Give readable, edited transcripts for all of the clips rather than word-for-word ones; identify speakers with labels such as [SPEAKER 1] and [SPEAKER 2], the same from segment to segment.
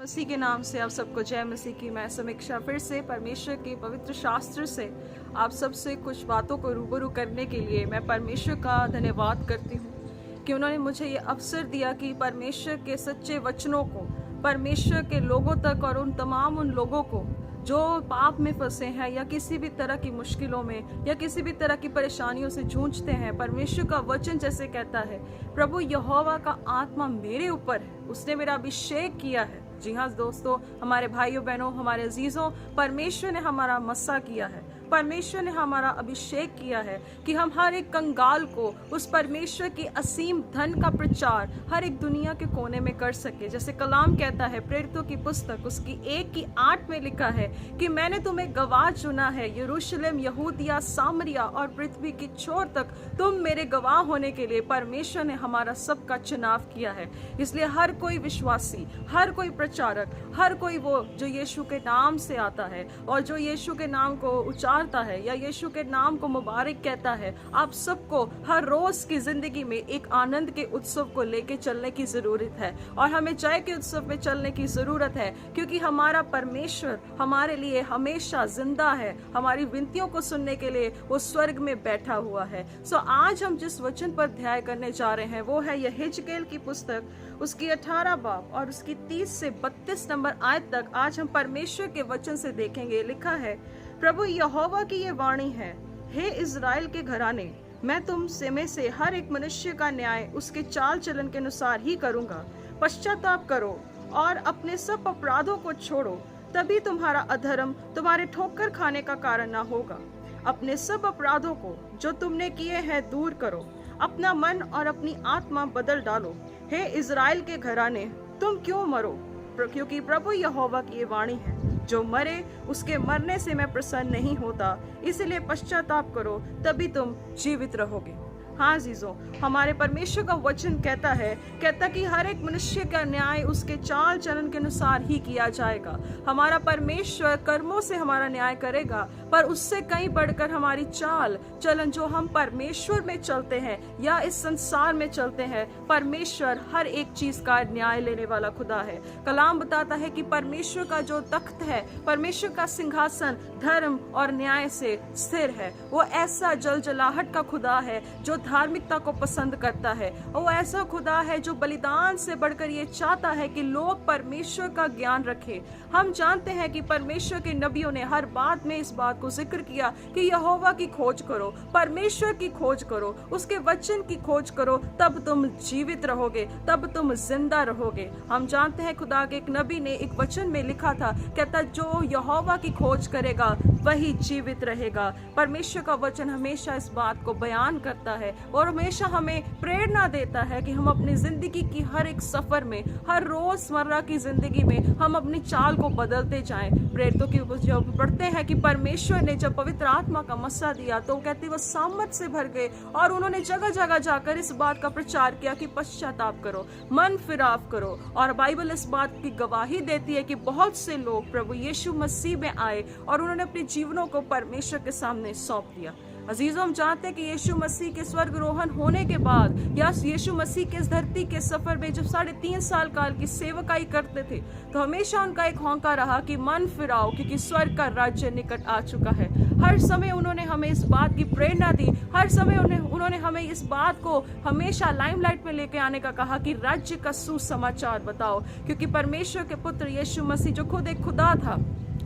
[SPEAKER 1] मसीह के नाम से आप सबको जय मसीह की। मैं समीक्षा फिर से परमेश्वर के पवित्र शास्त्र से आप सबसे कुछ बातों को रूबरू करने के लिए मैं परमेश्वर का धन्यवाद करती हूँ कि उन्होंने मुझे ये अवसर दिया कि परमेश्वर के सच्चे वचनों को परमेश्वर के लोगों तक और उन लोगों को जो पाप में फंसे हैं या किसी भी तरह की मुश्किलों में या किसी भी तरह की परेशानियों से जूझते हैं, परमेश्वर का वचन जैसे कहता है, प्रभु यहोवा का आत्मा मेरे ऊपर है, उसने मेरा अभिषेक किया है। जी हाँ दोस्तों, हमारे भाइयों बहनों, हमारे अजीजों, परमेश्वर ने हमारा मस्सा किया है, परमेश्वर ने हमारा अभिषेक किया है कि हम हर एक कंगाल को उस परमेश्वर की असीम धन का प्रचार हर एक दुनिया के कोने में कर सके। जैसे कलाम कहता है, प्रेरितों की पुस्तक उसकी 1:8 में लिखा है कि मैंने तुम्हें गवाह चुना है, यरूशलेम, यहूदिया, सामरिया और पृथ्वी की छोर तक तुम मेरे गवाह होने के लिए परमेश्वर ने हमारा सबका चुनाव किया है। इसलिए हर कोई विश्वासी, हर कोई प्रचारक, हर कोई वो जो यीशु के नाम से आता है और जो यीशु के नाम को उच्चारता है या यीशु के नाम को मुबारक कहता है, आप सबको हर रोज की जिंदगी में एक आनंद के उत्सव को लेके चलने की जरूरत है और हमें जय के उत्सव में चलने की जरूरत है, क्योंकि हमारा परमेश्वर हमारे लिए हमेशा जिंदा है। हमारी विनतियों को सुनने के लिए वो स्वर्ग में बैठा हुआ है। सो आज हम जिस वचन पर ध्यान करने जा रहे हैं वो है यहेजकेल की पुस्तक, उसकी 18 बाब और उसकी 30 से 32 नंबर आयत तक आज हम परमेश्वर के वचन से देखेंगे। लिखा है, प्रभु यहोवा की ये वाणी है, हे इज़राइल के घराने, मैं तुम में से हर एक मनुष्य का न्याय उसके चाल चलन के अनुसार ही करूंगा। पश्चाताप करो और अपने सब अपराधों को छोड़ो, तभी तुम्हारा अधर्म तुम्हारे ठोकर खाने का कारण न होगा। अपने सब अपराधों को जो तुमने किए हैं दूर करो, अपना मन और अपनी आत्मा बदल डालो। हे इज़राइल के घराने, तुम क्यों मरो? क्योंकि प्रभु यहोवा की ये वाणी है, जो मरे उसके मरने से मैं प्रसन्न नहीं होता, इसलिए पश्चाताप करो, तभी तुम जीवित रहोगे। हाँ जीजो, हमारे परमेश्वर का वचन कहता कि हर एक मनुष्य का न्याय उसके चाल चलन के अनुसार ही किया जाएगा। हमारा परमेश्वर कर्मों से हमारा न्याय करेगा, पर उससे कहीं बढ़कर हमारी चाल चलन जो हम परमेश्वर में चलते हैं या इस संसार में चलते हैं, परमेश्वर हर एक चीज का न्याय लेने वाला खुदा है। कलाम बताता है कि परमेश्वर का जो तख्त है, परमेश्वर का सिंहासन धर्म और न्याय से स्थिर है। वो ऐसा जलजलाहट का खुदा है जो धार्मिकता को पसंद करता है। वो ऐसा खुदा है जो बलिदान से बढ़कर ये चाहता है कि लोग परमेश्वर का ज्ञान रखें। हम जानते हैं कि परमेश्वर के नबियों ने हर बात में इस बात को जिक्र किया कि यहोवा की खोज करो, परमेश्वर की खोज करो, उसके वचन की खोज करो, तब तुम जीवित रहोगे, तब तुम जिंदा रहोगे। हम जानते हैं खुदा के एक नबी ने एक वचन में लिखा था, कहता जो यहोवा की खोज करेगा वही जीवित रहेगा। परमेश्वर का वचन हमेशा इस बात को बयान करता है और हमेशा हमें प्रेरणा देता है कि हम अपनी जिंदगी की हर एक सफर में, हर रोजमर्रा की जिंदगी में हम अपनी चाल को बदलते जाएं। प्रेरितों की जब पढ़ते हैं कि परमेश्वर ने जब पवित्र आत्मा का मस्सा दिया तो कहते वो सामर्थ से भर गए और उन्होंने जगह जगह जाकर इस बात का प्रचार किया कि पश्चाताप करो, मन फिराव करो। और बाइबल इस बात की गवाही देती है कि बहुत से लोग प्रभु यीशु मसीह में आए और उन्होंने अपने जीवनों को परमेश्वर के सामने सौंप दिया। अजीजों, हम जानते हैं कि यीशु मसीह के स्वर्गरोहण होने के बाद या यीशु मसीह के इस धरती के सफर में जब 3.5 साल काल की सेवकाई करते थे तो हमेशा उनका एक हौंका रहा कि मन फिराओ, क्योंकि स्वर्ग का राज्य निकट आ चुका है। हर समय उन्होंने हमें इस बात की प्रेरणा दी, हर समय उन्होंने हमें इस बात को हमेशा लाइमलाइट में लेके आने का कहा कि राज्य का सुसमाचार बताओ, क्योंकि परमेश्वर के पुत्र यीशु मसीह जो खुद एक खुदा था,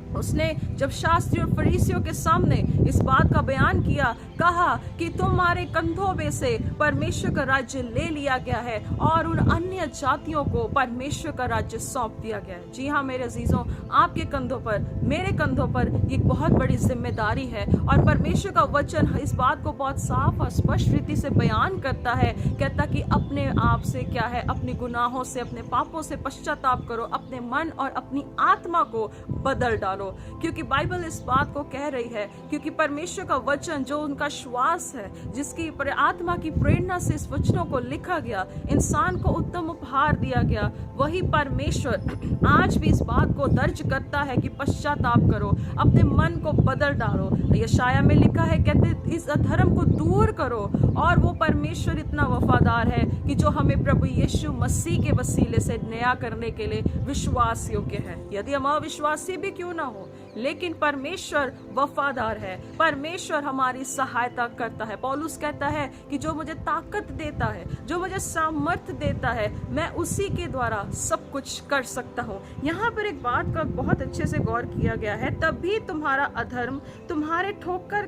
[SPEAKER 1] उसने जब शास्त्री और फरीसियों के सामने इस बात का बयान किया, कहा कि तुम्हारे कंधों में से परमेश्वर का राज्य ले लिया गया है और उन अन्य जातियों को परमेश्वर का राज्य सौंप दिया गया है। जी हाँ मेरे अजीजों, आपके कंधों पर, मेरे कंधों पर एक बहुत बड़ी जिम्मेदारी है और परमेश्वर का वचन इस बात को बहुत साफ और स्पष्ट रीति से बयान करता है। कहता कि अपने आप से क्या है, अपने गुनाहों से, अपने पापों से पश्चाताप करो, अपने मन और अपनी आत्मा को बदल डालो, क्योंकि बाइबल इस बात को कह रही है, क्योंकि परमेश्वर का वचन जो उनका का श्वास है, जिसकी आत्मा की प्रेरणा से इस वचनों को लिखा गया, इंसान को उत्तम उपहार दिया गया, वही परमेश्वर आज भी इस बात को दर्ज करता है कि पश्चाताप करो, अपने मन को बदल डालो। यशाया में लिखा है, कहते इस अधर्म को दूर करो। और वो परमेश्वर इतना वफादार है कि जो हमें प्रभु यीशु मसीह के वसीले से नया करने के लिए विश्वास योग्य है। यदि हम अविश्वासी भी क्यों ना हो, लेकिन परमेश्वर वफादार है, परमेश्वर हमारी सहायता करता है। पौलुस कहता है कि जो मुझे ताकत देता है, जो मुझे सामर्थ देता है, मैं उसी के द्वारा सब कुछ कर सकता हूँ। यहाँ पर एक बात का बहुत अच्छे से गौर किया गया है, तभी तुम्हारा अधर्म तुम्हारे ठोकर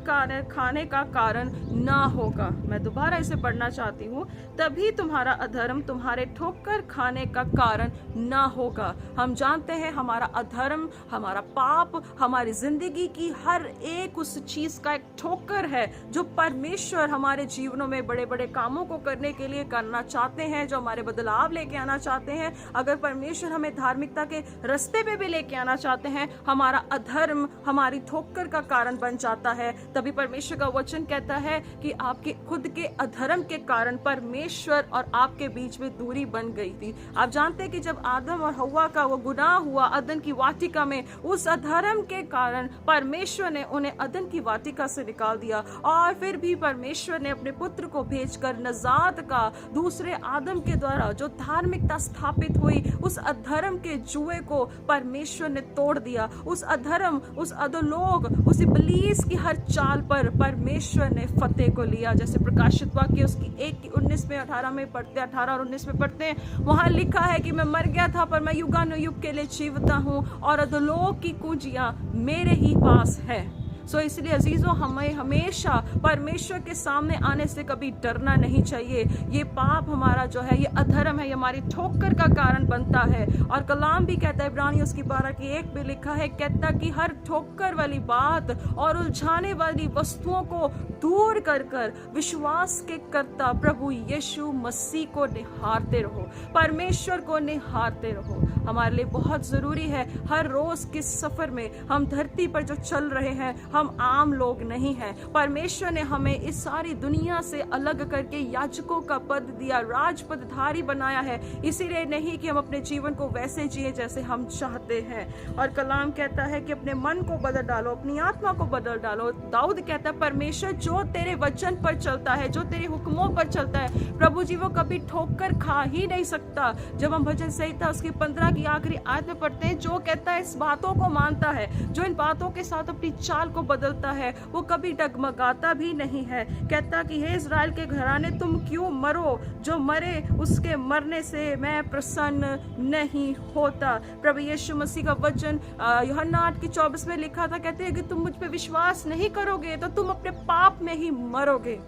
[SPEAKER 1] खाने का कारण ना होगा। मैं दोबारा इसे पढ़ना चाहती हूँ, तभी तुम्हारा अधर्म तुम्हारे ठोकर खाने का कारण ना होगा। हम जानते हैं हमारा अधर्म, हमारा पाप हमारी जिंदगी की हर एक उस चीज का एक ठोकर है जो परमेश्वर हमारे जीवनों में बड़े बड़े कामों को करने के लिए करना चाहते हैं, जो हमारे बदलाव लेके आना चाहते हैं। अगर परमेश्वर हमें धार्मिकता के रास्ते पे भी लेके आना चाहते हैं, हमारा अधर्म हमारी ठोकर का कारण बन जाता है। तभी परमेश्वर का वचन कहता है कि आपके खुद के अधर्म के कारण परमेश्वर और आपके बीच में दूरी बन गई थी। आप जानते हैं कि जब आदम और हव्वा का वो गुनाह हुआ अदन की वाटिका में, उस अधर्म के कारण परमेश्वर ने उन्हें अदन की वाटिका से निकाल दिया। और फिर भी परमेश्वर ने अपने पुत्र को भेजकर नजात का दूसरे आदम के द्वारा जो धार्मिकता स्थापित हुई, उस अधर्म के जुए को परमेश्वर ने तोड़ दिया। उस अधर्म, उस अधोलोक, उस इब्लीस की हर चाल पर परमेश्वर ने फतेह को लिया। जैसे प्रकाशित वाक्य उसकी 1:19 में 18 में पढ़ते, 18 और 19 में पढ़ते हैं, वहां लिखा है कि मैं मर गया था पर मैं युगानुयुग के लिए जीवता हूँ और अधोलोक की कुंजियां मेरे ही पास है। सो इसलिए अजीजों, हमें हमेशा परमेश्वर के सामने आने से कभी डरना नहीं चाहिए। ये पाप हमारा जो है, ये अधर्म है, ये हमारी ठोकर का कारण बनता है। और कलाम भी कहता है, इब्रानियों उसकी 12:1 में लिखा है, कहता कि हर ठोकर वाली बात और उलझाने वाली वस्तुओं को दूर कर कर विश्वास के करता प्रभु यीशु मसीह को निहारते रहो, परमेश्वर को निहारते रहो। हमारे लिए बहुत जरूरी है, हर रोज के सफर में हम धरती पर जो चल रहे हैं, हम आम लोग नहीं हैं। परमेश्वर ने हमें इस सारी दुनिया से अलग करके याजकों का पद दिया, राजपदधारी बनाया है। इसीलिए नहीं कि हम अपने जीवन को वैसे जिए जैसे हम चाहते हैं। और कलाम कहता है कि अपने मन को बदल डालो, अपनी आत्मा को बदल डालो। दाऊद कहता है, परमेश्वर जो तेरे वचन पर चलता है, जो तेरे हुक्मों पर चलता है, प्रभु जी वो कभी ठोकर खा ही नहीं सकता। जब हम भजन संहिता उसकी 15 की आखिरी आयत में पढ़ते हैं, जो कहता है इस बातों को मानता है, जो इन बातों के साथ अपनी चाल को बदलता है, वो कभी डगमगाता भी नहीं है। कहता कि हे इज़राइल के घराने, तुम क्यों मरो, जो मरे उसके मरने से मैं प्रसन्न नहीं होता। प्रभु यीशु मसीह का वचन यूहन्ना 8:24 में लिखा था, कहते हैं कि तुम मुझ पे विश्वास नहीं करोगे तो तुम अपने पाप में ही मरोगे।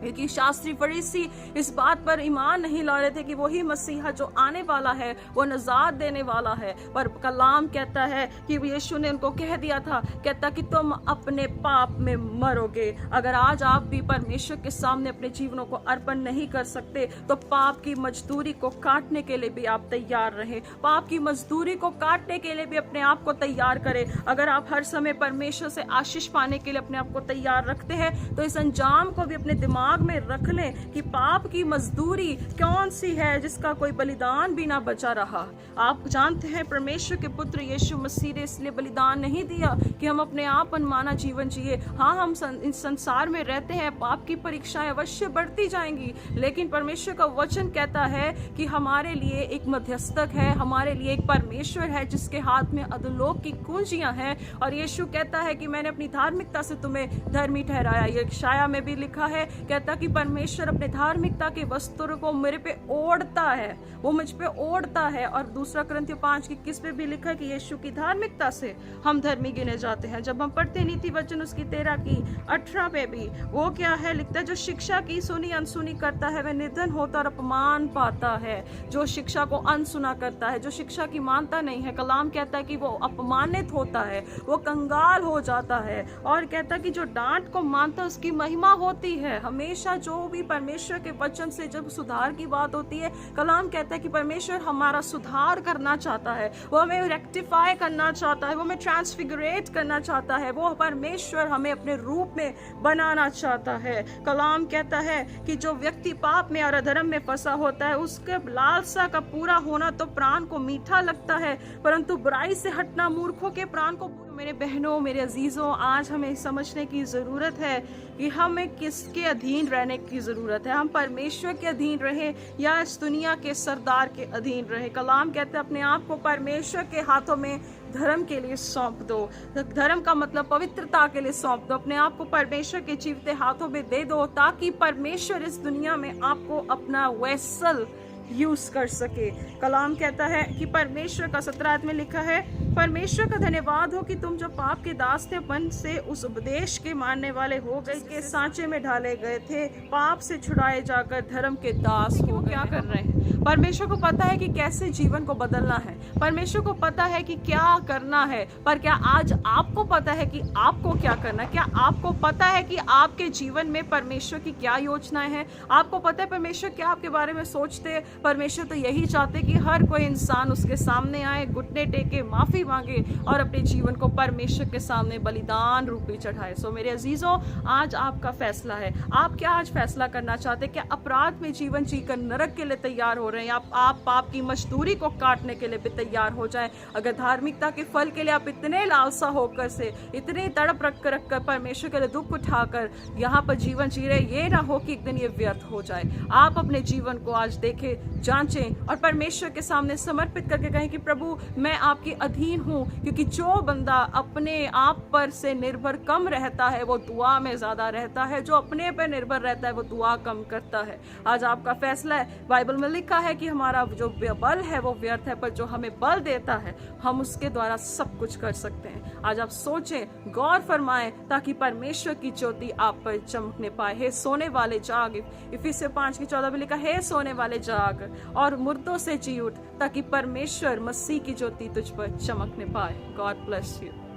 [SPEAKER 1] क्योंकि शास्त्री फरीसी इस बात पर ईमान नहीं ला रहे थे कि वही मसीहा जो आने वाला है वो नजात देने वाला है। पर कलाम कहता है कि यीशु ने उनको कह दिया था, कहता कि तुम अपने पाप में मरोगे। अगर आज आप भी परमेश्वर के सामने अपने जीवनों को अर्पण नहीं कर सकते, तो पाप की मजदूरी को काटने के लिए भी आप तैयार रहें। पाप की मजदूरी को काटने के लिए भी अपने आप को तैयार करें। अगर आप हर समय परमेश्वर से आशीष पाने के लिए अपने आप को तैयार रखते हैं, तो इस अंजाम को भी अपने दिमाग में रख लें कि पाप की मजदूरी कौन सी है जिसका कोई बलिदान भी ना बचा रहा। आप जानते हैं परमेश्वर के पुत्र यीशु मसीह ने इसलिए बलिदान नहीं दिया कि हम अपने आप मनमाना जीवन जिए। हाँ, हम इस संसार में रहते हैं, पाप की परीक्षाएं अवश्य बढ़ती जाएंगी, लेकिन परमेश्वर का वचन कहता है कि हमारे लिए एक मध्यस्थक है, हमारे लिए एक परमेश्वर है जिसके हाथ में अधोलोक की कुंजियां हैं। और यीशु कहता है कि मैंने अपनी धार्मिकता से तुम्हें धर्मी ठहराया। यशाया में भी लिखा है, कहता कि परमेश्वर अपने धार्मिकता के वस्त्रों को मेरे पे ओढ़ता है, वो मुझ पे ओढ़ता है। और दूसरा कुरिन्थियों 5:21 में भी लिखा है कि यीशु की धार्मिकता से हम धर्मी गिने जाते हैं। जब हम पढ़ते नीति वचन उसकी 13 की 18 पे भी वो क्या है लिखता है, जो शिक्षा की सुनी अनसुनी करता है वह निर्धन होता और अपमान पाता है। जो शिक्षा को अनसुना करता है, जो शिक्षा की मानता नहीं है, कलाम कहता है कि वो अपमानित होता है, वो कंगाल हो जाता है। और कहता कि जो डांट को मानता है उसकी महिमा होती है। हमें हमेशा जो भी परमेश्वर के वचन से जब सुधार की बात होती है, कलाम कहता है कि परमेश्वर हमारा सुधार करना चाहता है, वो हमें रेक्टिफाई करना चाहता है, वो हमें ट्रांसफिगरेट करना चाहता है, वो परमेश्वर हमें अपने रूप में बनाना चाहता है। कलाम कहता है कि जो व्यक्ति पाप में और अधर्म में फंसा होता है, उसके लालसा का पूरा होना तो प्राण को मीठा लगता है, परंतु बुराई से हटना मूर्खों के प्राण को। मेरे बहनों, मेरे अजीजों, आज हमें समझने की ज़रूरत है कि हमें किसके अधीन रहने की ज़रूरत है। हम परमेश्वर के अधीन रहें या इस दुनिया के सरदार के अधीन रहें। कलाम कहते हैं अपने आप को परमेश्वर के हाथों में धर्म के लिए सौंप दो। धर्म का मतलब पवित्रता के लिए सौंप दो। अपने आप को परमेश्वर के जीवते हाथों में दे दो, ताकि परमेश्वर इस दुनिया में आपको अपना वेसल यूज कर सके। कलाम कहता है कि परमेश्वर का 17 में लिखा है, परमेश्वर का धन्यवाद हो कि तुम जो पाप के दास थे मन से उस उपदेश के मानने वाले हो गए, के सांचे में ढाले गए थे, पाप से छुड़ाए जाकर धर्म के दास हो गए। क्या कर रहे हैं? परमेश्वर को पता है कि कैसे जीवन को बदलना है, परमेश्वर को पता है कि क्या करना है, पर क्या आज आपको पता है कि आपको क्या करना है? क्या आपको पता है कि आपके जीवन में परमेश्वर की क्या योजनाएं हैं? आपको पता है परमेश्वर क्या आपके बारे में सोचते हैं? परमेश्वर तो यही चाहते कि हर कोई इंसान उसके सामने आए, घुटने टेके, माफी मांगे और अपने जीवन को परमेश्वर के सामने बलिदान रूपी चढ़ाए। सो मेरे अजीजों, आज आपका फैसला है। आप क्या आज फैसला करना चाहते हैं? क्या अपराध में जीवन जीकर नरक के लिए तैयार हो रहे हैं? आप पाप की मजदूरी को काटने के लिए भी तैयार हो जाएं? अगर धार्मिकता के फल के लिए आप इतने लालसा होकर से, इतनी तड़प रख कर परमेश्वर के लिए दुख उठाकर यहाँ पर जीवन जी रहे, ये ना हो कि एक दिन ये व्यर्थ हो जाए। आप अपने जीवन को आज देखें, जांचें और परमेश्वर के सामने समर्पित करके कहें कि प्रभु, मैं आपके अधीन हूँ। क्योंकि जो बंदा अपने आप पर से निर्भर कम रहता है, वो दुआ में ज्यादा रहता है। जो अपने पर निर्भर रहता है, वो दुआ कम करता है। आज आपका फैसला है। बाइबल में लिखा है कि हमारा जो बल है वो व्यर्थ है, पर जो हमें बल देता है, हम उसके द्वारा सब कुछ कर सकते हैं। आज आप सोचें, गौर फरमाएं, ताकि परमेश्वर की ज्योति आप पर चमकने पाए। हे सोने वाले जाग, इफिसियों 5:14 में लिखा, हे सोने वाले जाग और मुर्दों से जी उठ, ताकि परमेश्वर मसीह की ज्योति तुझ पर चमकने पाए। God bless you.